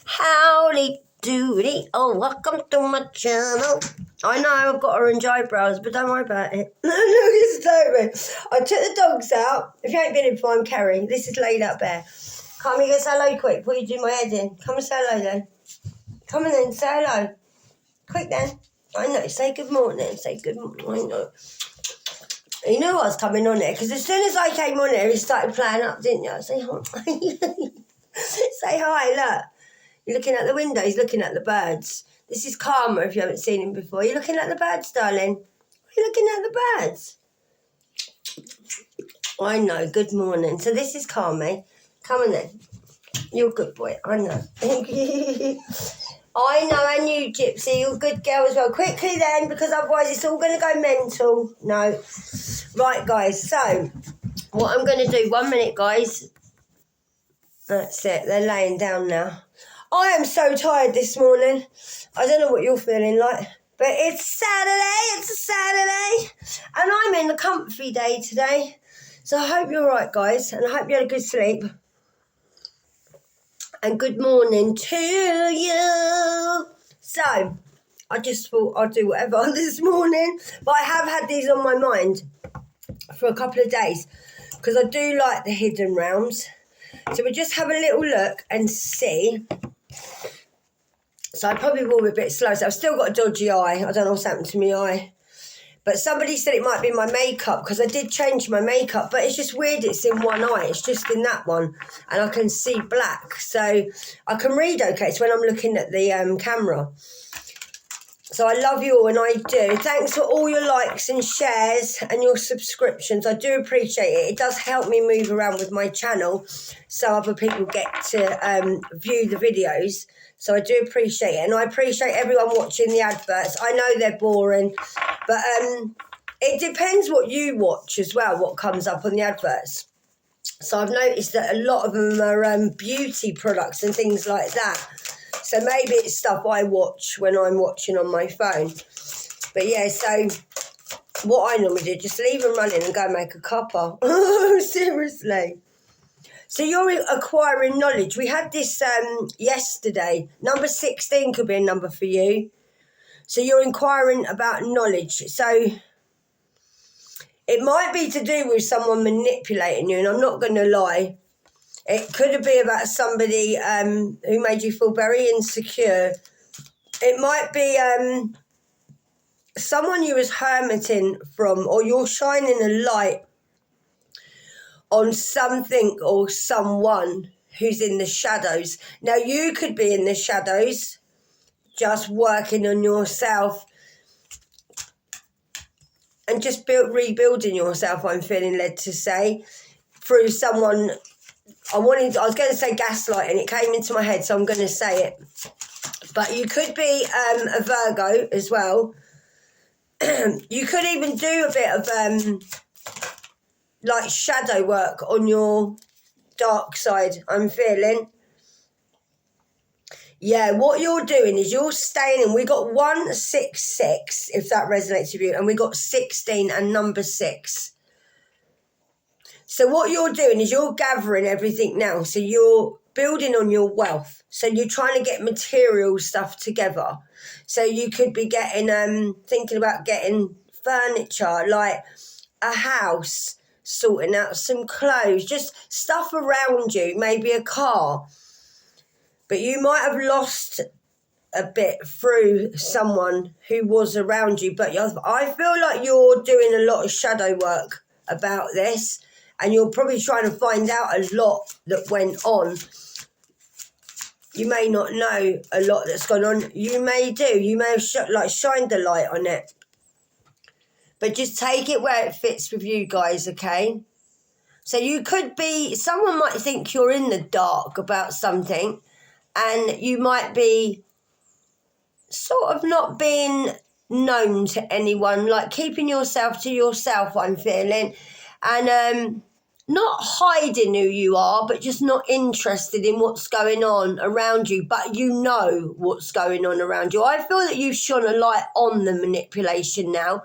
Howdy doody, oh, welcome to my channel. I know I've got orange eyebrows, but don't worry about it. Look, it's Toby. I took the dogs out. If you ain't been in before, I'm Kerry. This is Laid Out Bear. Come and say hello quick before you do my head in. Come and say hello then. Come on then, say hello. Quick then. I know, say good morning. Say good morning. I know. You knew I was coming on there, because as soon as I came on there, he started playing up, didn't you? Say hi. Say hi, look. You're looking out the window, he's looking at the birds. This is Karma, if you haven't seen him before. You're looking at the birds, darling. You're looking at the birds. I know, good morning. So this is Karma. Come on then. You're a good boy, I know. I know, and you, Gypsy, you're a good girl as well. Quickly then, because otherwise it's all going to go mental. No. Right, guys, so what I'm going to do, 1 minute, guys. That's it, they're laying down now. I am so tired this morning. I don't know what you're feeling like, but it's Saturday, and I'm in a comfy day today. So I hope you're all right, guys, and I hope you had a good sleep. And good morning to you. So, I just thought I'd do whatever this morning, but I have had these on my mind for a couple of days, because I do like the hidden realms. So we'll just have a little look and see. So I probably will be a bit slow. So I've still got a dodgy eye. I don't know what's happened to my eye. But somebody said it might be my makeup, because I did change my makeup. But it's just weird it's in one eye. It's just in that one. And I can see black. So I can read okay. It's when I'm looking at the camera. So I love you all, and I do. Thanks for all your likes and shares and your subscriptions. I do appreciate it. It does help me move around with my channel so other people get to view the videos. So I do appreciate it. And I appreciate everyone watching the adverts. I know they're boring, but it depends what you watch as well, what comes up on the adverts. So I've noticed that a lot of them are beauty products and things like that. So maybe it's stuff I watch when I'm watching on my phone. But yeah, so what I normally do, just leave them running and go make a cuppa. Seriously. So you're acquiring knowledge. We had this yesterday. Number 16 could be a number for you. So you're inquiring about knowledge. So it might be to do with someone manipulating you, and I'm not going to lie. It could be about somebody who made you feel very insecure. It might be someone you was hermiting from, or you're shining a light on something or someone who's in the shadows. Now, you could be in the shadows, just working on yourself and just rebuilding yourself, I'm feeling led to say, through someone. I was going to say gaslighting. It came into my head, so I'm going to say it. But you could be a Virgo as well. You could even do a bit of like shadow work on your dark side, I'm feeling. Yeah, what you're doing is you're staying in. We got 166, if that resonates with you, and we got 16 and number 6. So what you're doing is you're gathering everything now. So you're building on your wealth. So you're trying to get material stuff together. So you could be getting, thinking about getting furniture, like a house, sorting out some clothes, just stuff around you, maybe a car. But you might have lost a bit through someone who was around you. But I feel like you're doing a lot of shadow work about this. And you're probably trying to find out a lot that went on. You may not know a lot that's gone on. You may do. You may have shined a light on it. But just take it where it fits with you guys, okay? So you could be, someone might think you're in the dark about something, and you might be sort of not being known to anyone, like keeping yourself to yourself, I'm feeling. And not hiding who you are, but just not interested in what's going on around you, but you know what's going on around you. I feel that you've shone a light on the manipulation now,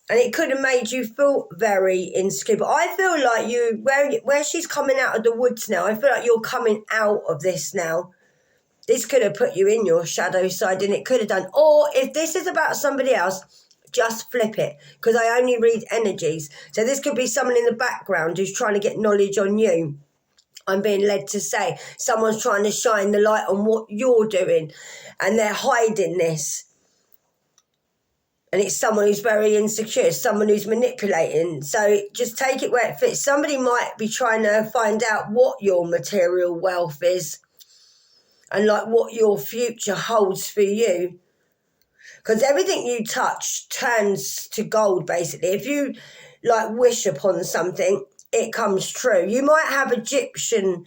and it could have made you feel very insecure. But I feel like where she's coming out of the woods now, I feel like you're coming out of this now. This could have put you in your shadow side, and it could have done. Or if this is about somebody else, just flip it, because I only read energies. So this could be someone in the background who's trying to get knowledge on you. I'm being led to say someone's trying to shine the light on what you're doing, and they're hiding this. And it's someone who's very insecure, someone who's manipulating. So just take it where it fits. Somebody might be trying to find out what your material wealth is and like what your future holds for you. Because everything you touch turns to gold, basically. If you like wish upon something, it comes true. You might have Egyptian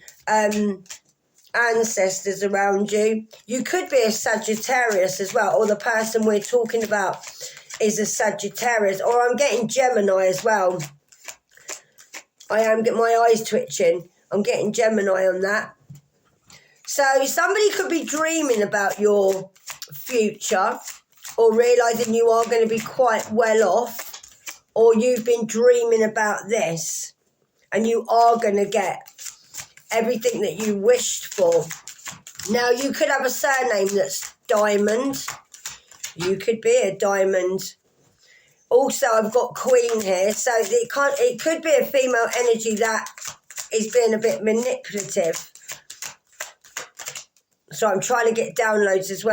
ancestors around you. You could be a Sagittarius as well, or the person we're talking about is a Sagittarius, or I'm getting Gemini as well. I am getting my eyes twitching. I'm getting Gemini on that. So somebody could be dreaming about your future, or realising you are going to be quite well off, or you've been dreaming about this and you are going to get everything that you wished for. Now, you could have a surname that's Diamond. You could be a Diamond. Also, I've got Queen here, so it could be a female energy that is being a bit manipulative. So I'm trying to get downloads as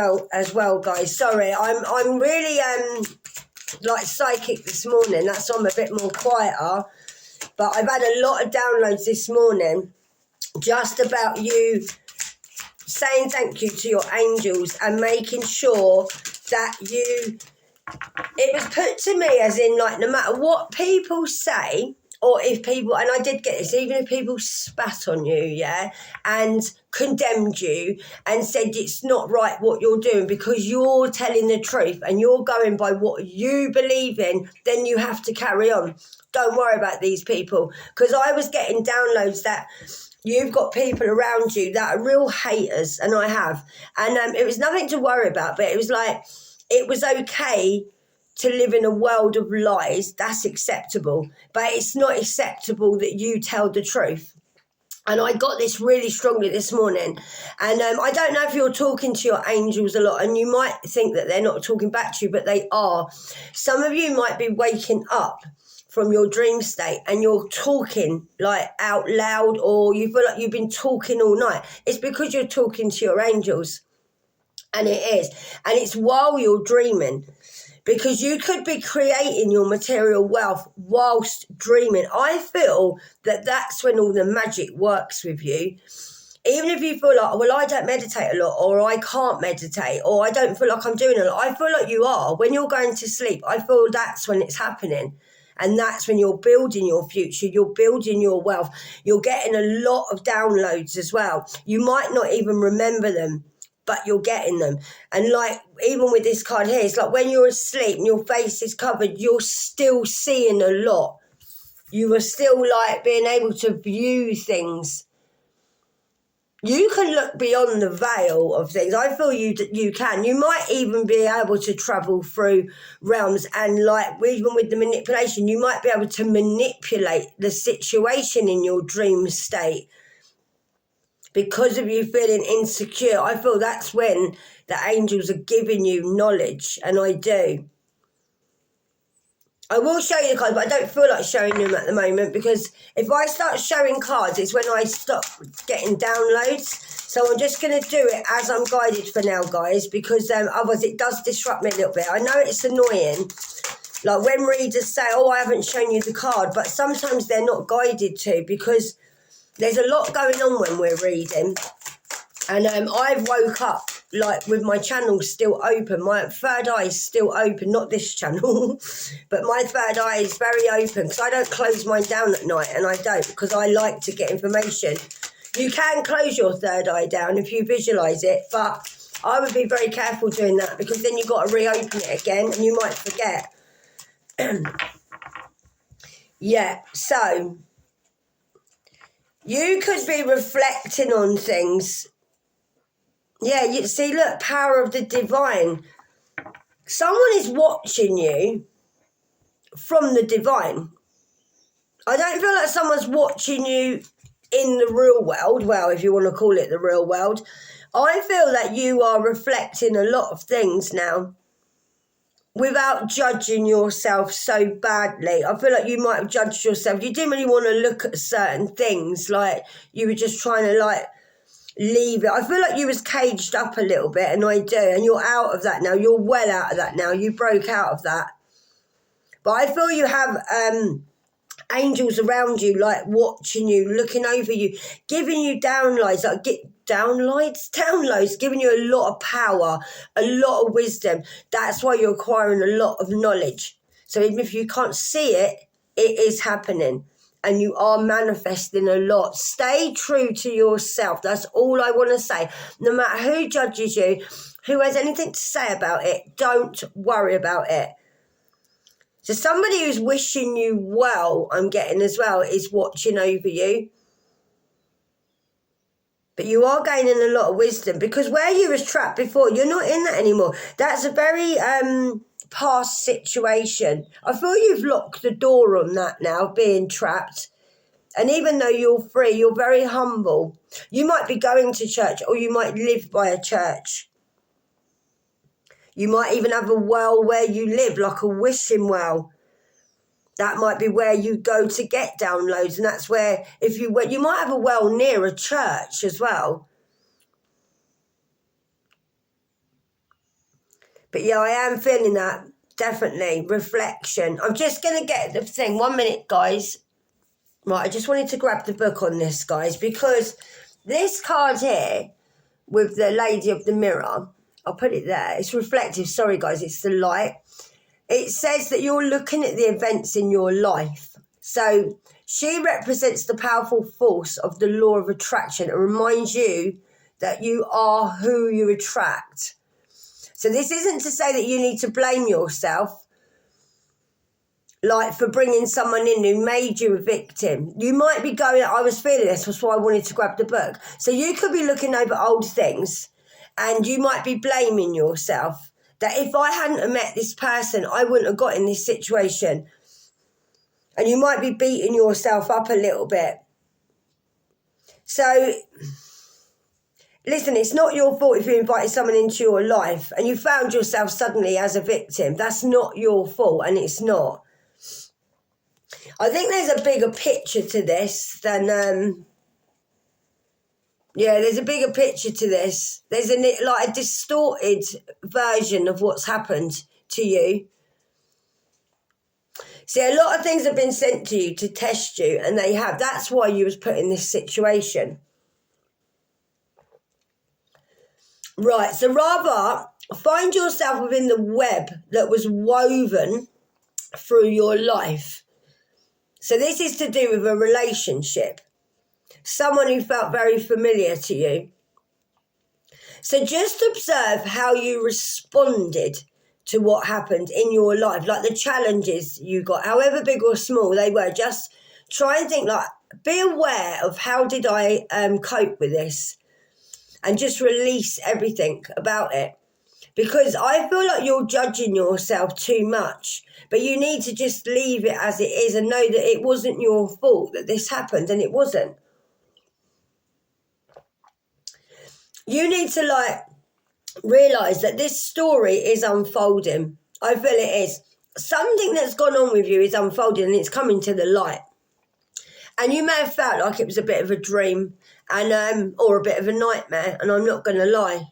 well, guys. Sorry, I'm really like psychic this morning. That's why I'm a bit more quieter. But I've had a lot of downloads this morning just about you saying thank you to your angels and making sure that it was put to me as in, like, no matter what people say, or if people, and I did get this, even if people spat on you, yeah, and condemned you and said it's not right what you're doing because you're telling the truth and you're going by what you believe in, then you have to carry on. Don't worry about these people, because I was getting downloads that you've got people around you that are real haters, and I have. And it was nothing to worry about, but it was like, it was okay to live in a world of lies. That's acceptable, but it's not acceptable that you tell the truth. And I got this really strongly this morning. And I don't know if you're talking to your angels a lot, and you might think that they're not talking back to you, but they are. Some of you might be waking up from your dream state and you're talking like out loud, or you feel like you've been talking all night. It's because you're talking to your angels. And it is. And it's while you're dreaming. Because you could be creating your material wealth whilst dreaming. I feel that that's when all the magic works with you. Even if you feel like, well, I don't meditate a lot, or I can't meditate, or I don't feel like I'm doing a lot. I feel like you are. When you're going to sleep, I feel that's when it's happening. And that's when you're building your future. You're building your wealth. You're getting a lot of downloads as well. You might not even remember them, but you're getting them. And like, even with this card here, it's like when you're asleep and your face is covered, you're still seeing a lot. You are still like being able to view things. You can look beyond the veil of things. I feel you can. You might even be able to travel through realms, and like, even with the manipulation, you might be able to manipulate the situation in your dream state. Because of you feeling insecure, I feel that's when the angels are giving you knowledge, and I do. I will show you the cards, but I don't feel like showing them at the moment, because if I start showing cards, it's when I stop getting downloads. So I'm just going to do it as I'm guided for now, guys, because otherwise it does disrupt me a little bit. I know it's annoying, like when readers say, oh, I haven't shown you the card, but sometimes they're not guided to, because there's a lot going on when we're reading. And I've woke up like with my channel still open. My third eye is still open, not this channel, but my third eye is very open, because I don't close mine down at night, and I don't, because I like to get information. You can close your third eye down if you visualise it, but I would be very careful doing that, because then you've got to reopen it again and you might forget. Yeah, so you could be reflecting on things. Yeah, you see, look, power of the divine. Someone is watching you from the divine. I don't feel like someone's watching you in the real world. Well, if you want to call it the real world. I feel that you are reflecting a lot of things now without judging yourself so badly. I feel like you might have judged yourself. You didn't really want to look at certain things, like you were just trying to like leave it. I feel like you was caged up a little bit, and I do, and you're out of that now. You're well out of that now. You broke out of that. But I feel you have angels around you, like watching you, looking over you, giving you downloads, downloads, giving you a lot of power, a lot of wisdom. That's why you're acquiring a lot of knowledge. So even if you can't see it, it is happening. And you are manifesting a lot. Stay true to yourself. That's all I want to say. No matter who judges you, who has anything to say about it, don't worry about it. So somebody who's wishing you well, I'm getting as well, is watching over you. But you are gaining a lot of wisdom, because where you was trapped before, you're not in that anymore. That's a very past situation. I feel you've locked the door on that now, being trapped. And even though you're free, you're very humble. You might be going to church, or you might live by a church. You might even have a well where you live, like a wishing well. That might be where you go to get downloads, and that's where, if you went, you might have a well near a church as well. But yeah, I am feeling that, definitely. Reflection. I'm just going to get the thing. 1 minute, guys. Right, I just wanted to grab the book on this, guys, because this card here with the Lady of the Mirror, I'll put it there. It's reflective. Sorry, guys, it's the light. It says that you're looking at the events in your life. So she represents the powerful force of the law of attraction and reminds you that you are who you attract. So this isn't to say that you need to blame yourself, like for bringing someone in who made you a victim. You might be going, I was feeling this, that's why I wanted to grab the book. So you could be looking over old things, and you might be blaming yourself. That if I hadn't have met this person, I wouldn't have got in this situation. And you might be beating yourself up a little bit. So, listen, it's not your fault if you invited someone into your life and you found yourself suddenly as a victim. That's not your fault, and it's not. I think there's a bigger picture to this than... Yeah, there's a bigger picture to this. There's a distorted version of what's happened to you. See, a lot of things have been sent to you to test you, and they have. That's why you was put in this situation. Right, so rather find yourself within the web that was woven through your life. So this is to do with a relationship. Someone who felt very familiar to you. So just observe how you responded to what happened in your life, like the challenges you got, however big or small they were. Just try and think, like, be aware of how did I cope with this, and just release everything about it. Because I feel like you're judging yourself too much, but you need to just leave it as it is and know that it wasn't your fault that this happened, and it wasn't. You need to realise that this story is unfolding. I feel it is. Something that's gone on with you is unfolding, and it's coming to the light. And you may have felt like it was a bit of a dream and or a bit of a nightmare, and I'm not going to lie.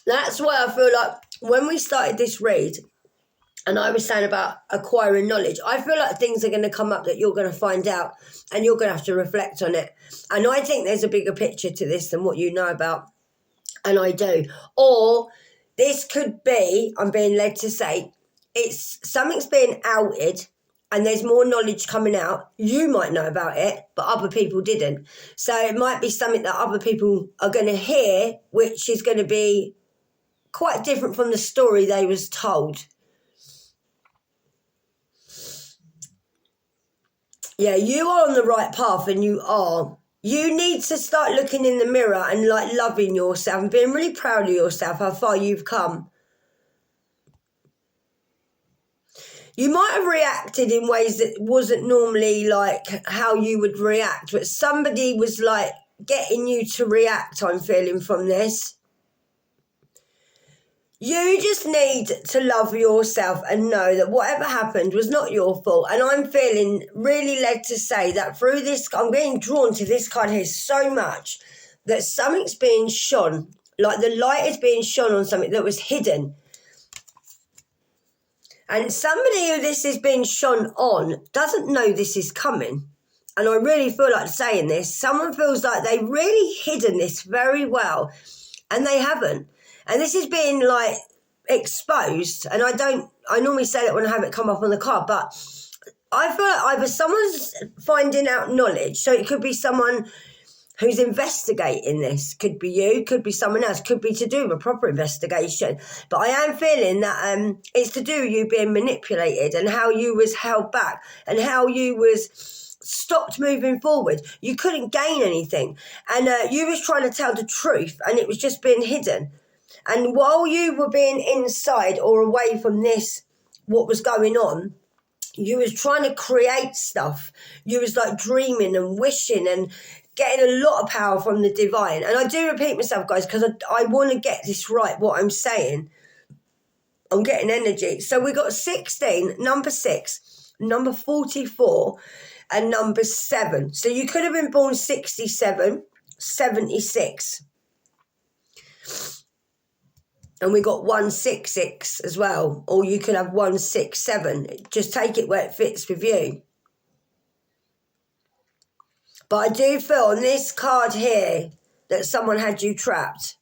That's why I feel like when we started this read, and I was saying about acquiring knowledge, I feel like things are going to come up that you're going to find out, and you're going to have to reflect on it. And I think there's a bigger picture to this than what you know about. And I do. Or this could be, I'm being led to say, it's something's being outed and there's more knowledge coming out. You might know about it, but other people didn't. So it might be something that other people are going to hear, which is going to be quite different from the story they was told. Yeah, you are on the right path, and you are. You need to start looking in the mirror and loving yourself and being really proud of yourself, how far you've come. You might have reacted in ways that wasn't normally how you would react, but somebody was getting you to react, I'm feeling from this. You just need to love yourself and know that whatever happened was not your fault. And I'm feeling really led to say that through this, I'm being drawn to this card here so much that something's being shone, like the light is being shone on something that was hidden. And somebody who this is being shone on doesn't know this is coming. And I really feel like saying this. Someone feels like they've really hidden this very well, and they haven't. And this is being like exposed. And I normally say that when I have it come up on the card, but I feel like either someone's finding out knowledge. So it could be someone who's investigating this. Could be you, could be someone else, could be to do with a proper investigation. But I am feeling that it's to do with you being manipulated and how you was held back and how you was stopped moving forward. You couldn't gain anything. And you was trying to tell the truth and it was just being hidden. And while you were being inside or away from this, what was going on, you was trying to create stuff. You was like dreaming and wishing and getting a lot of power from the divine. And I do repeat myself, guys, because I want to get this right, what I'm saying. I'm getting energy. So we got 16, number 6, number 44, and number 7. So you could have been born 67, 76. And we got 166 as well. Or you could have 167. Just take it where it fits with you. But I do feel on this card here that someone had you trapped.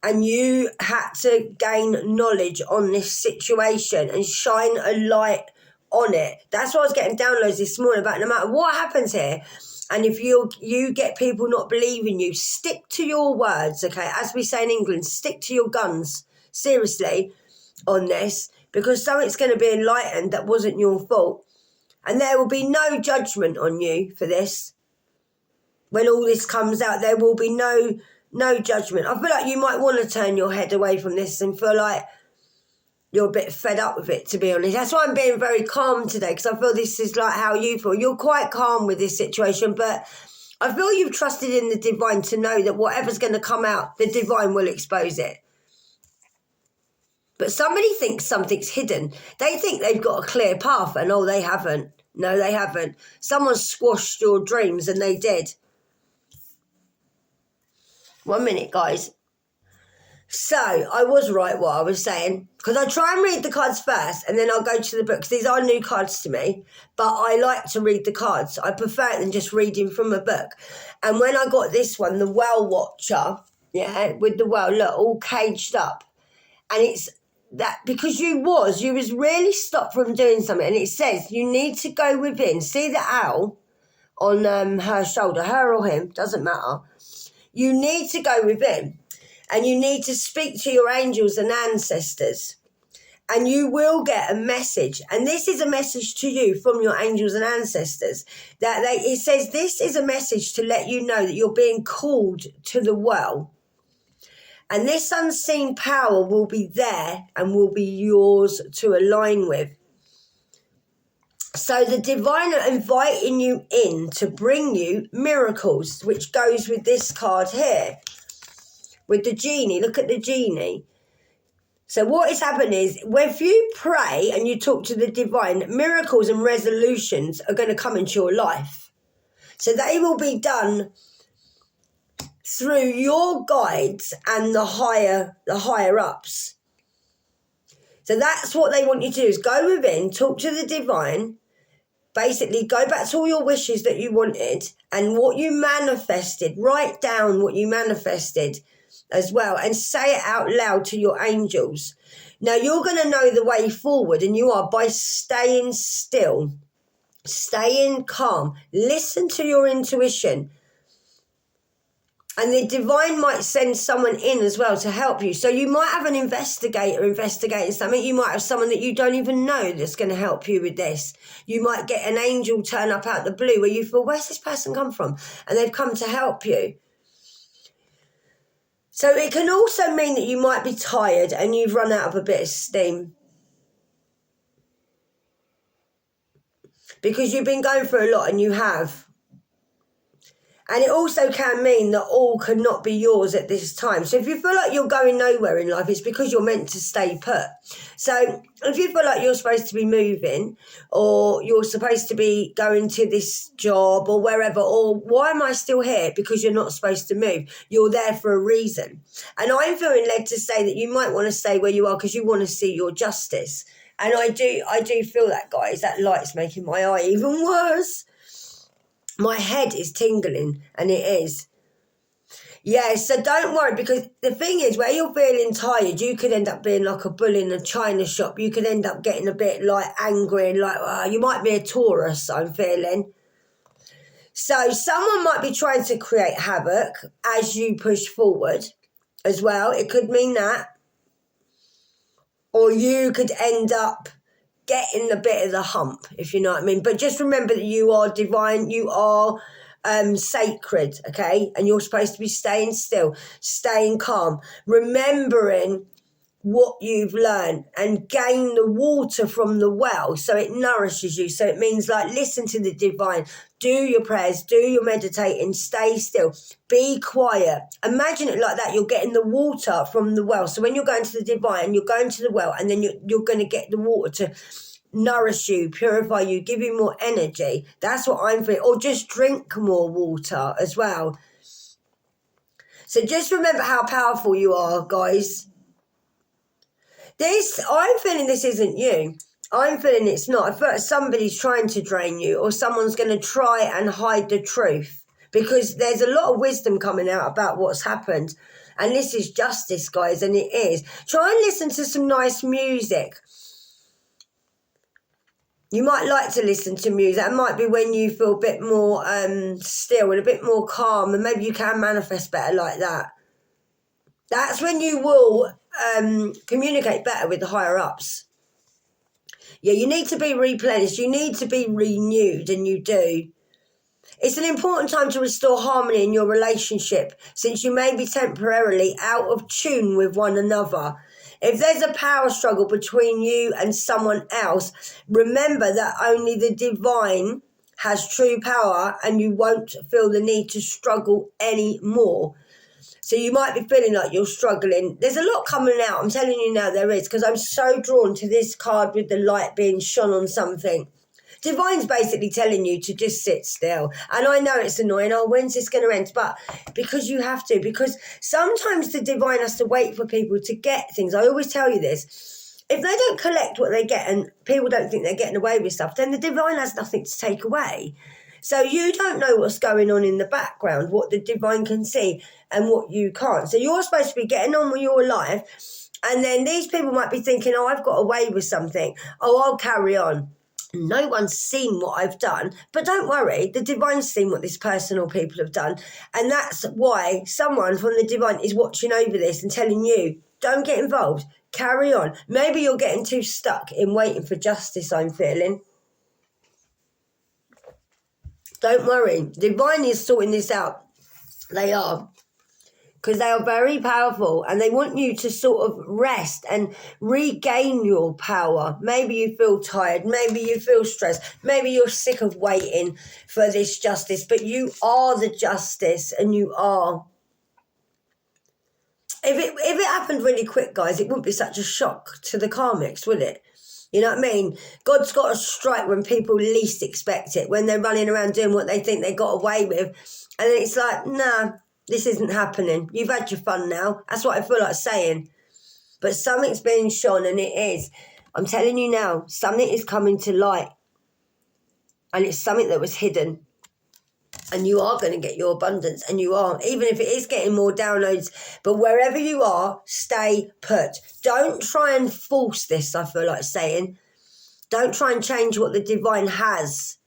And you had to gain knowledge on this situation and shine a light on it. That's why I was getting downloads this morning about no matter what happens here. And if you get people not believing you, stick to your words, okay? As we say in England, stick to your guns. Seriously, on this, because something's going to be enlightened that wasn't your fault. And there will be no judgment on you for this. When all this comes out, there will be no judgment. I feel like you might want to turn your head away from this and feel like you're a bit fed up with it, to be honest. That's why I'm being very calm today, because I feel this is like how you feel. You're quite calm with this situation, but I feel you've trusted in the divine to know that whatever's going to come out, the divine will expose it. But somebody thinks something's hidden. They think they've got a clear path, and they haven't. No, they haven't. Someone squashed your dreams, and they did. 1 minute, guys. So, I was right what I was saying. Because I try and read the cards first, and then I'll go to the books. These are new cards to me, but I like to read the cards. I prefer it than just reading from a book. And when I got this one, the Well Watcher, yeah, with the well, look, all caged up. And it's that because you was really stopped from doing something. And it says you need to go within. See the owl on her shoulder, her or him, doesn't matter. You need to go within. And you need to speak to your angels and ancestors. And you will get a message. And this is a message to you from your angels and ancestors. It says this is a message to let you know that you're being called to the well. And this unseen power will be there and will be yours to align with. So the divine are inviting you in to bring you miracles, which goes with this card here. With the genie, look at the genie. So what is happening is, if you pray and you talk to the divine, miracles and resolutions are going to come into your life. So they will be done through your guides and the higher ups. So that's what they want you to do, is go within, talk to the divine, basically go back to all your wishes that you wanted and what you manifested. Write down what you manifested as well and say it out loud to your angels. Now you're going to know the way forward, and you are by staying still, staying calm, listen to your intuition. And the divine might send someone in as well to help you. So you might have an investigator investigating something. You might have someone that you don't even know that's going to help you with this. You might get an angel turn up out the blue where you feel, where's this person come from? And they've come to help you. So it can also mean that you might be tired and you've run out of a bit of steam. Because you've been going through a lot, and you have. And it also can mean that all cannot be yours at this time. So if you feel like you're going nowhere in life, it's because you're meant to stay put. So if you feel like you're supposed to be moving, or you're supposed to be going to this job or wherever, or why am I still here? Because you're not supposed to move. You're there for a reason. And I'm feeling led to say that you might want to stay where you are because you want to see your justice. And I do feel that, guys. That light's making my eye even worse. My head is tingling, and it is. Yeah, so don't worry, because the thing is, where you're feeling tired, you could end up being like a bull in a china shop. You could end up getting a bit like angry and like, you might be a Taurus, I'm feeling. So someone might be trying to create havoc as you push forward as well. It could mean that. Or you could end up getting a bit of the hump, if you know what I mean. But just remember that you are divine, you are sacred, okay? And you're supposed to be staying still, staying calm, remembering what you've learned, and gain the water from the well so it nourishes you. So it means like listen to the divine, do your prayers, do your meditating, stay still, be quiet. Imagine it like that. You're getting the water from the well. So when you're going to the divine, you're going to the well, and then you're going to get the water to nourish you, purify you, give you more energy. That's what I'm feeling. Or just drink more water as well. So just remember how powerful you are, guys. I'm feeling this isn't you. I'm feeling it's not. I feel like somebody's trying to drain you, or someone's going to try and hide the truth, because there's a lot of wisdom coming out about what's happened. And this is justice, guys, and it is. Try and listen to some nice music. You might like to listen to music. That might be when you feel a bit more still and a bit more calm, and maybe you can manifest better like that. That's when you will communicate better with the higher ups. Yeah, you need to be replenished. You need to be renewed, and you do. It's an important time to restore harmony in your relationship, since you may be temporarily out of tune with one another. If there's a power struggle between you and someone else, remember that only the divine has true power, and you won't feel the need to struggle anymore. So you might be feeling like you're struggling. There's a lot coming out. I'm telling you now, there is, because I'm so drawn to this card with the light being shone on something. Divine's basically telling you to just sit still. And I know it's annoying. Oh, when's this going to end? But because you have to. Because sometimes the divine has to wait for people to get things. I always tell you this. If they don't collect what they get, and people don't think they're getting away with stuff, then the divine has nothing to take away. So you don't know what's going on in the background, what the divine can see and what you can't. So you're supposed to be getting on with your life, and then these people might be thinking, oh, I've got away with something. Oh, I'll carry on. No one's seen what I've done. But don't worry, the divine's seen what this person or people have done. And that's why someone from the divine is watching over this and telling you, don't get involved, carry on. Maybe you're getting too stuck in waiting for justice, I'm feeling. Don't worry, divine is sorting this out. They are. Because they are very powerful, and they want you to sort of rest and regain your power. Maybe you feel tired, maybe you feel stressed, maybe you're sick of waiting for this justice, but you are the justice, and you are. If it happened really quick, guys, it wouldn't be such a shock to the karmics, would it? You know what I mean? God's got to strike when people least expect it, when they're running around doing what they think they got away with. And then it's like, nah, this isn't happening. You've had your fun now. That's what I feel like saying. But something's being shone, and it is. I'm telling you now, something is coming to light. And it's something that was hidden. And you are going to get your abundance, and you are, even if it is getting more downloads. But wherever you are, stay put. Don't try and force this, I feel like saying. Don't try and change what the divine has,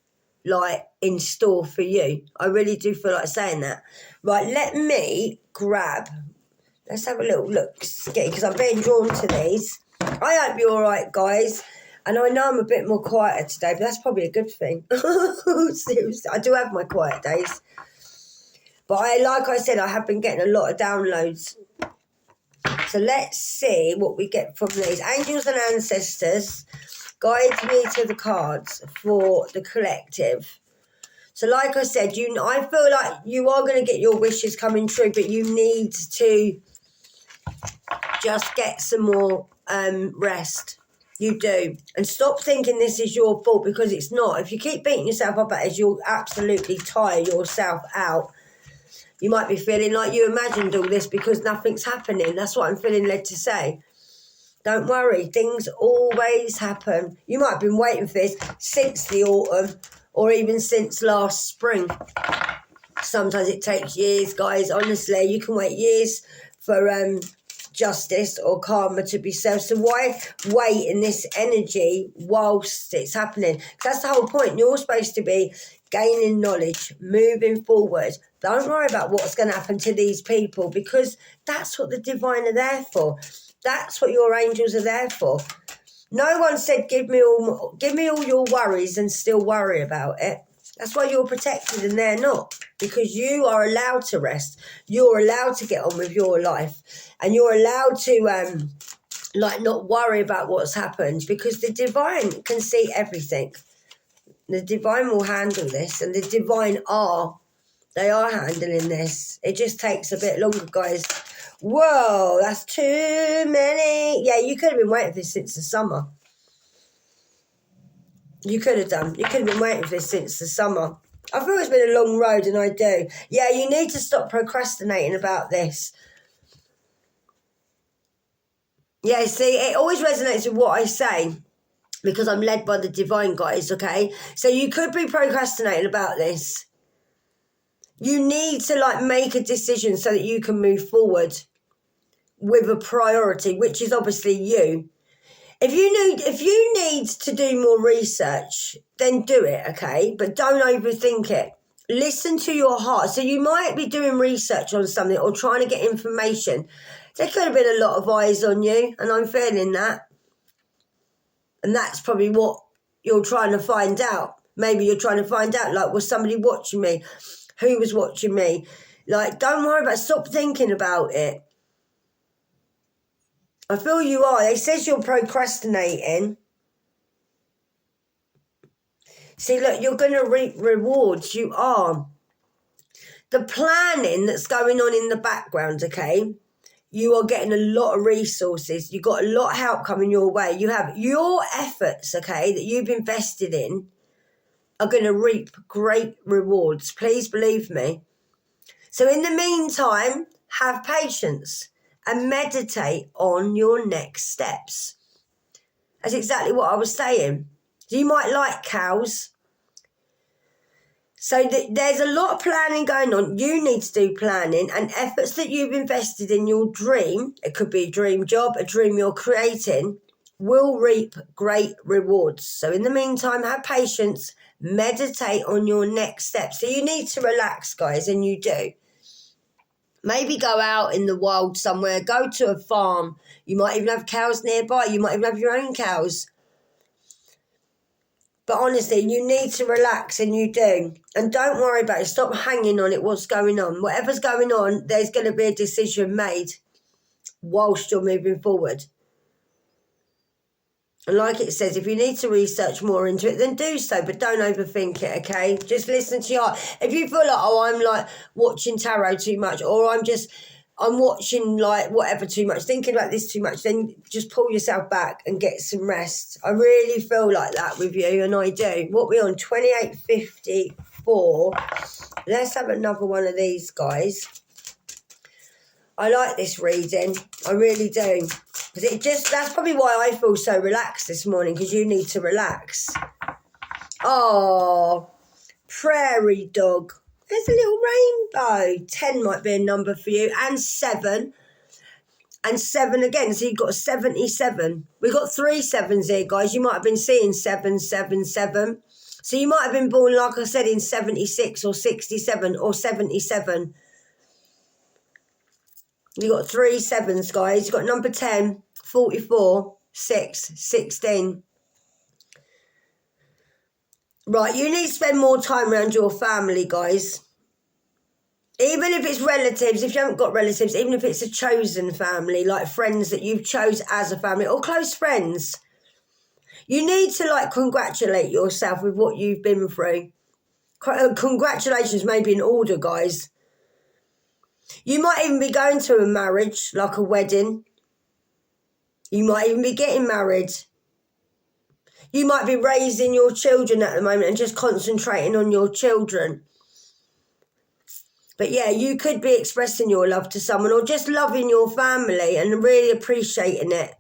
like, in store for you. I really do feel like saying that. Right, let me grab. Let's have a little look, because I'm being drawn to these. I hope you're all right, guys. And I know I'm a bit more quieter today, but that's probably a good thing. Seriously, I do have my quiet days. But like I said, I have been getting a lot of downloads. So let's see what we get from these. Angels and ancestors, guide me to the cards for the collective. So like I said, I feel like you are going to get your wishes coming true, but you need to just get some more rest. You do. And stop thinking this is your fault, because it's not. If you keep beating yourself up at it, you'll absolutely tire yourself out. You might be feeling like you imagined all this because nothing's happening. That's what I'm feeling led to say. Don't worry. Things always happen. You might have been waiting for this since the autumn or even since last spring. Sometimes it takes years, guys. Honestly, you can wait years for justice or karma to be served. So why wait in this energy whilst it's happening? That's the whole point. You're supposed to be gaining knowledge, moving forward. Don't worry about what's going to happen to these people, because that's what the divine are there for. That's what your angels are there for. No one said give me all your worries and still worry about it. That's why you're protected and they're not, because you are allowed to rest. You're allowed to get on with your life, and you're allowed to not worry about what's happened, because the divine can see everything. The divine will handle this, and the divine they are handling this. It just takes a bit longer, guys. Whoa, that's too many. Yeah, you could have been waiting for this since the summer. You could have done. You could have been waiting for this since the summer. I feel it's been a long road, and I do. Yeah, you need to stop procrastinating about this. Yeah, see, it always resonates with what I say, because I'm led by the divine, guys, okay? So you could be procrastinating about this. You need to, make a decision so that you can move forward with a priority, which is obviously you. If you need to do more research, then do it, okay? But don't overthink it. Listen to your heart. So you might be doing research on something or trying to get information. There could have been a lot of eyes on you, and I'm feeling that. And that's probably what you're trying to find out. Maybe you're trying to find out, was somebody watching me? Who was watching me? Don't worry about it. Stop thinking about it. I feel you are. It says you're procrastinating. See, look, you're going to reap rewards. You are. The planning that's going on in the background, okay? You are getting a lot of resources. You've got a lot of help coming your way. You have your efforts, okay, that you've invested in are going to reap great rewards. Please believe me. So in the meantime, have patience and meditate on your next steps. That's exactly what I was saying. You might like cows. So there's a lot of planning going on. You need to do planning, and efforts that you've invested in your dream, it could be a dream job, a dream you're creating, will reap great rewards. So in the meantime, have patience, meditate on your next steps. So you need to relax, guys, and you do. Maybe go out in the wild somewhere, go to a farm. You might even have cows nearby. You might even have your own cows. But honestly, you need to relax, and you do. And don't worry about it. Stop hanging on it, what's going on. Whatever's going on, there's going to be a decision made whilst you're moving forward. And like it says, if you need to research more into it, then do so. But don't overthink it, okay? Just listen to your heart. If you feel I'm watching tarot too much, or I'm watching whatever too much, thinking about this too much, then just pull yourself back and get some rest. I really feel like that with you, and I do. What we're on, 2854. Let's have another one of these, guys. I like this reading. I really do. Because that's probably why I feel so relaxed this morning, because you need to relax. Oh, prairie dog. There's a little rainbow. 10 might be a number for you. And 7. And 7 again. So you've got 77. We've got 3 sevens here, guys. You might have been seeing 777. So you might have been born, like I said, in 76 or 67 or 77. You've got 3 sevens, guys. You've got number 10, 44, 6, 16. Right, you need to spend more time around your family, guys. Even if it's relatives, if you haven't got relatives, even if it's a chosen family, like friends that you've chose as a family, or close friends. You need to, congratulate yourself with what you've been through. Congratulations may be in order, guys. You might even be going to a marriage, like a wedding. You might even be getting married. You might be raising your children at the moment and just concentrating on your children. But yeah, you could be expressing your love to someone or just loving your family and really appreciating it.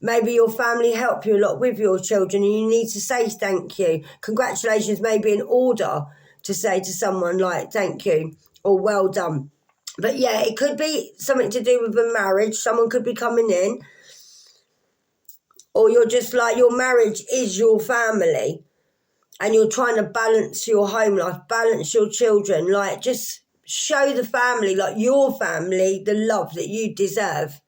Maybe your family help you a lot with your children and you need to say thank you. Congratulations may be in order to say to someone like thank you or well done. But yeah, it could be something to do with a marriage. Someone could be coming in. Or you're just like, your marriage is your family. And you're trying to balance your home life, balance your children. Like, just show the family, like your family, the love that you deserve.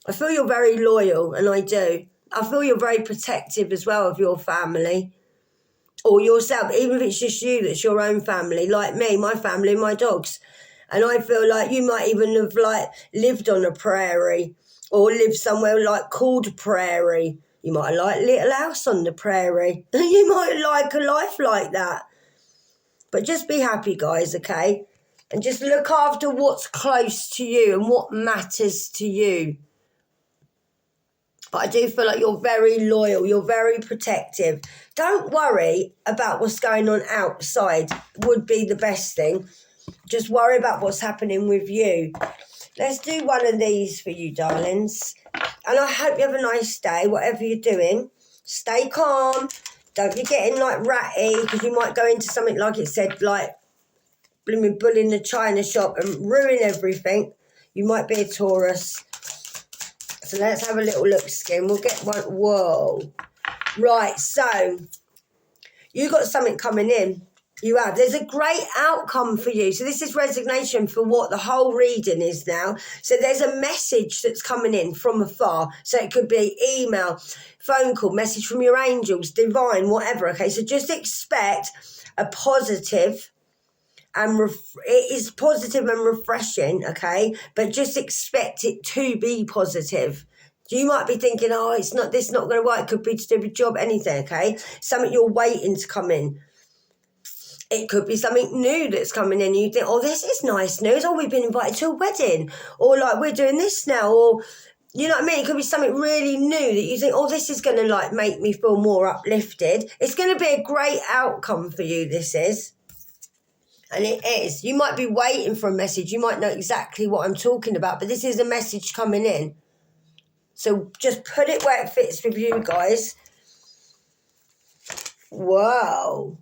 I feel you're very loyal, and I do. I feel you're very protective as well of your family. Or yourself, even if it's just you, that's your own family. Like me, my family, my dogs. And I feel like you might even have like lived on a prairie or lived somewhere like called prairie. You might like Little House on the Prairie. You might like a life like that. But just be happy, guys, okay? And just look after what's close to you and what matters to you. But I do feel like you're very loyal. You're very protective. Don't worry about what's going on outside. Would be the best thing. Just worry about what's happening with you. Let's do one of these for you, darlings. And I hope you have a nice day, whatever you're doing. Stay calm. Don't be getting like ratty, because you might go into something like it said, like blooming bull in the china shop and ruin everything. You might be a Taurus. So let's have a little look, skin. We'll get one. Whoa. Right, so you got something coming in. You have. There's a great outcome for you. So this is resignation for what the whole reading is now. So there's a message that's coming in from afar. So it could be email, phone call, message from your angels, divine, whatever. Okay, so just expect a positive and it is positive and refreshing, okay? But just expect it to be positive. You might be thinking, oh, it's not this, not going to work. It could be to do with job, anything, okay? Something you're waiting to come in. It could be something new that's coming in and you think, oh, this is nice news. Oh, we've been invited to a wedding. Or like, we're doing this now. Or, you know what I mean? It could be something really new that you think, oh, this is going to like make me feel more uplifted. It's going to be a great outcome for you, this is. And it is. You might be waiting for a message. You might know exactly what I'm talking about, but this is a message coming in. So just put it where it fits with you guys. Wow.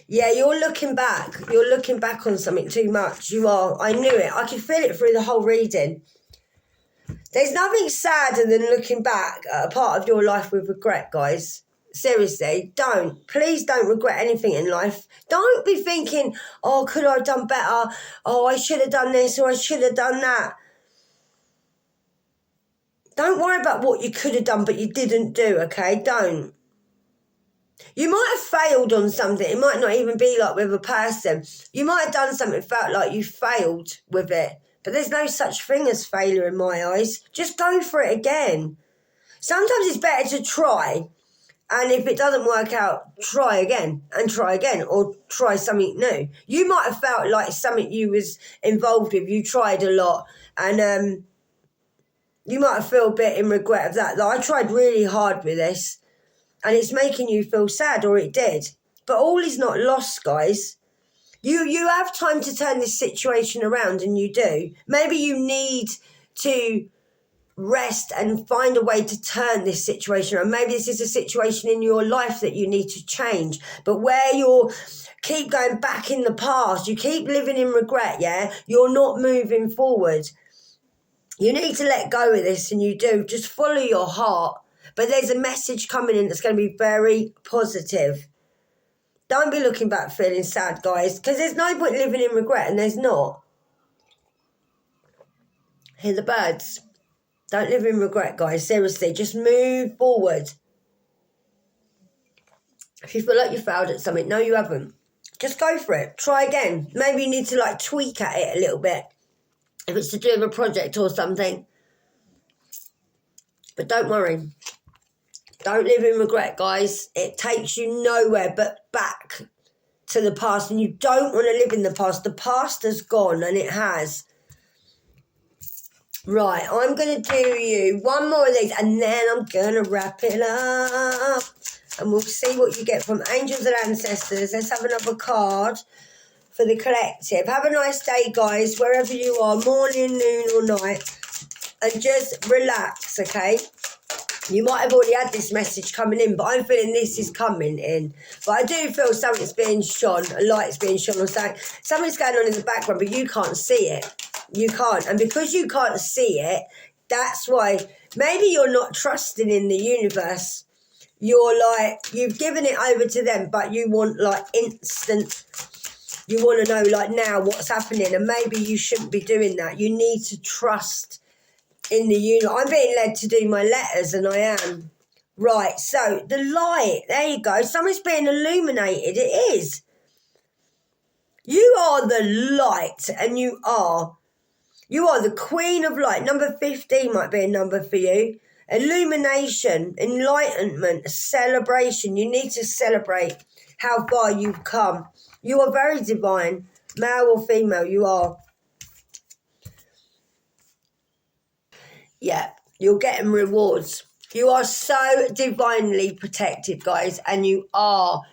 Yeah, you're looking back. You're looking back on something too much. You are. I knew it. I could feel it through the whole reading. There's nothing sadder than looking back at a part of your life with regret, guys. Seriously, don't. Please don't regret anything in life. Don't be thinking, oh, could I have done better? Oh, I should have done this or I should have done that. Don't worry about what you could have done but you didn't do, okay? Don't. You might have failed on something. It might not even be like with a person. You might have done something, felt like you failed with it. But there's no such thing as failure in my eyes. Just go for it again. Sometimes it's better to try. And if it doesn't work out, try again or try something new. You might have felt like something you was involved with, you tried a lot and you might have felt a bit in regret of that. Like, I tried really hard with this and it's making you feel sad, or it did. But all is not lost, guys. You have time to turn this situation around, and you do. Maybe you need to rest and find a way to turn this situation around. Maybe this is a situation in your life that you need to change, but where you're keep going back in the past, you keep living in regret, yeah, you're not moving forward. You need to let go of this, and you do. Just follow your heart. But there's a message coming in that's going to be very positive. Don't be looking back feeling sad, guys, because there's no point living in regret, and there's not. Hear the birds. Don't live in regret, guys. Seriously, just move forward. If you feel like you failed at something, no, you haven't. Just go for it. Try again. Maybe you need to like tweak at it a little bit. If it's to do with a project or something. But don't worry. Don't live in regret, guys. It takes you nowhere but back to the past, and you don't want to live in the past. The past has gone, and it has. Right, I'm going to do you one more of these, and then I'm going to wrap it up. And we'll see what you get from Angels and Ancestors. Let's have another card for the collective. Have a nice day, guys, wherever you are, morning, noon or night. And just relax, okay? You might have already had this message coming in, but I'm feeling this is coming in. But I do feel something's being shone, a light's being shone or something. Something's going on in the background, but you can't see it. You can't. And because you can't see it, that's why maybe you're not trusting in the universe. You're like, you've given it over to them, but you want like instant, you want to know like now what's happening. And maybe you shouldn't be doing that. You need to trust in the universe. I'm being led to do my letters, and I am. Right, so the light, there you go. Something's being illuminated. It is. You are the light, and you are the queen of light. Number 15 might be a number for you. Illumination, enlightenment, celebration. You need to celebrate how far you've come. You are very divine, male or female, you are. Yeah, you're getting rewards. You are so divinely protected, guys, and you are,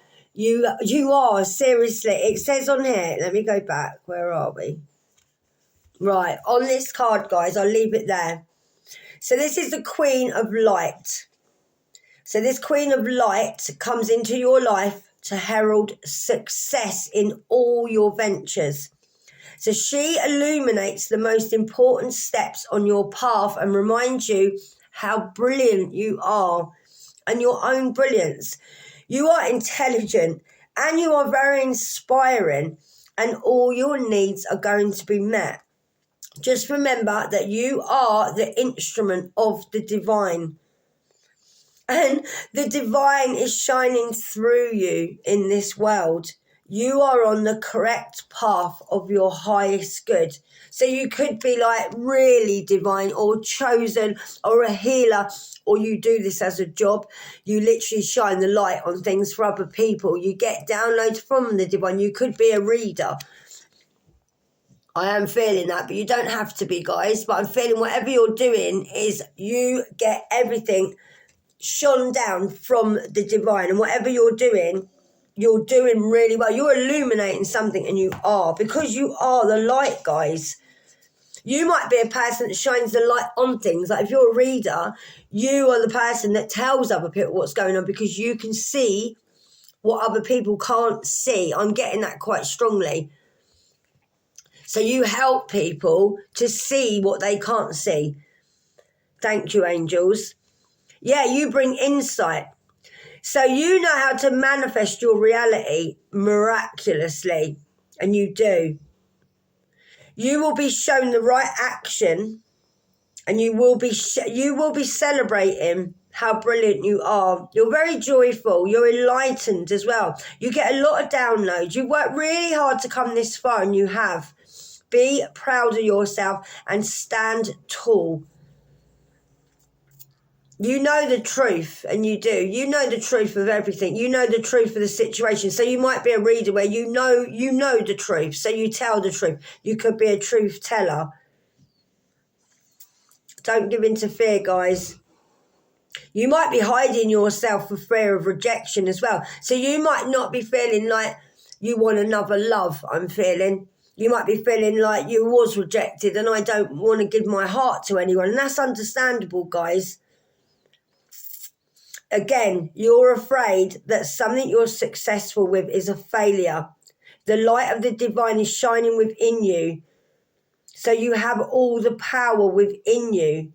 seriously. It says on here, let me go back, where are we? Right, on this card, guys, I'll leave it there. So this is the Queen of Light. So this Queen of Light comes into your life to herald success in all your ventures. So she illuminates the most important steps on your path and reminds you how brilliant you are and your own brilliance. You are intelligent and you are very inspiring, and all your needs are going to be met. Just remember that you are the instrument of the divine. And the divine is shining through you in this world. You are on the correct path of your highest good. So you could be like really divine or chosen or a healer, or you do this as a job. You literally shine the light on things for other people. You get downloads from the divine. You could be a reader. I am feeling that, but you don't have to be, guys. But I'm feeling whatever you're doing is you get everything shone down from the divine, and whatever you're doing really well. You're illuminating something, and you are, because you are the light, guys. You might be a person that shines the light on things. Like if you're a reader, you are the person that tells other people what's going on, because you can see what other people can't see. I'm getting that quite strongly. So you help people to see what they can't see. Thank you, angels. Yeah, you bring insight. So you know how to manifest your reality miraculously, and you do. You will be shown the right action, and you will be celebrating how brilliant you are. You're very joyful. You're enlightened as well. You get a lot of downloads. You've worked really hard to come this far, and you have. Be proud of yourself and stand tall. You know the truth, and you do. You know the truth of everything. You know the truth of the situation. So you might be a reader where you know the truth, so you tell the truth. You could be a truth teller. Don't give in to fear, guys. You might be hiding yourself for fear of rejection as well. So you might not be feeling like you want another love, I'm feeling. You might be feeling like you was rejected and I don't want to give my heart to anyone. And that's understandable, guys. Again, you're afraid that something you're successful with is a failure. The light of the divine is shining within you. So you have all the power within you.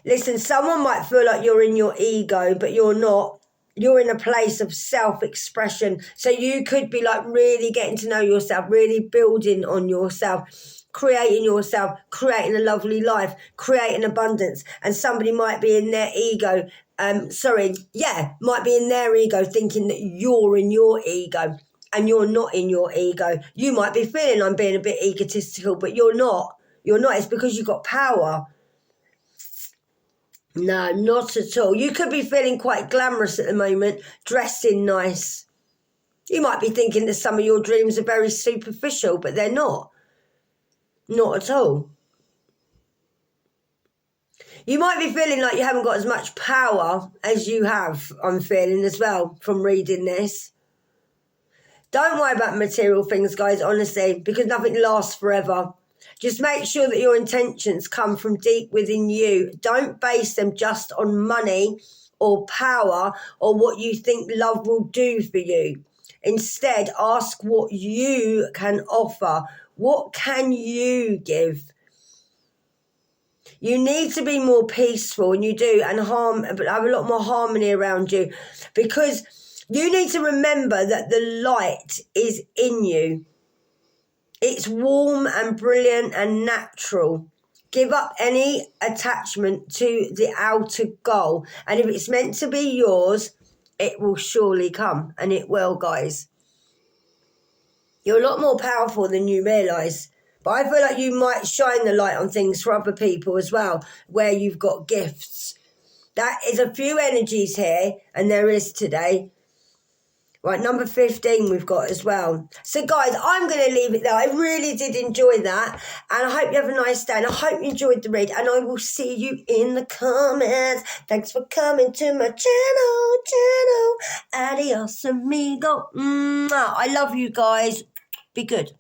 Listen, someone might feel like you're in your ego, but you're not. You're in a place of self-expression. So you could be like really getting to know yourself, really building on yourself, creating a lovely life, creating abundance. And somebody might be in their ego, might be in their ego thinking that you're in your ego, and you're not in your ego. You might be feeling I'm being a bit egotistical, but you're not. You're not. It's because you've got power. No, not at all. You could be feeling quite glamorous at the moment, dressing nice. You might be thinking that some of your dreams are very superficial, but they're not. Not at all. You might be feeling like you haven't got as much power as you have, I'm feeling as well, from reading this. Don't worry about material things, guys, honestly, because nothing lasts forever. Just make sure that your intentions come from deep within you. Don't base them just on money or power or what you think love will do for you. Instead, ask what you can offer. What can you give? You need to be more peaceful, and you do, and have a lot more harmony around you, because you need to remember that the light is in you. It's warm and brilliant and natural. Give up any attachment to the outer goal, and if it's meant to be yours, it will surely come, and it will, guys. You're a lot more powerful than you realise. But I feel like you might shine the light on things for other people as well, where you've got gifts. That is a few energies here, and there is today. Right, number 15 we've got as well. So, guys, I'm going to leave it there. I really did enjoy that, and I hope you have a nice day, and I hope you enjoyed the read, and I will see you in the comments. Thanks for coming to my channel. Adios, amigo. I love you guys. Be good.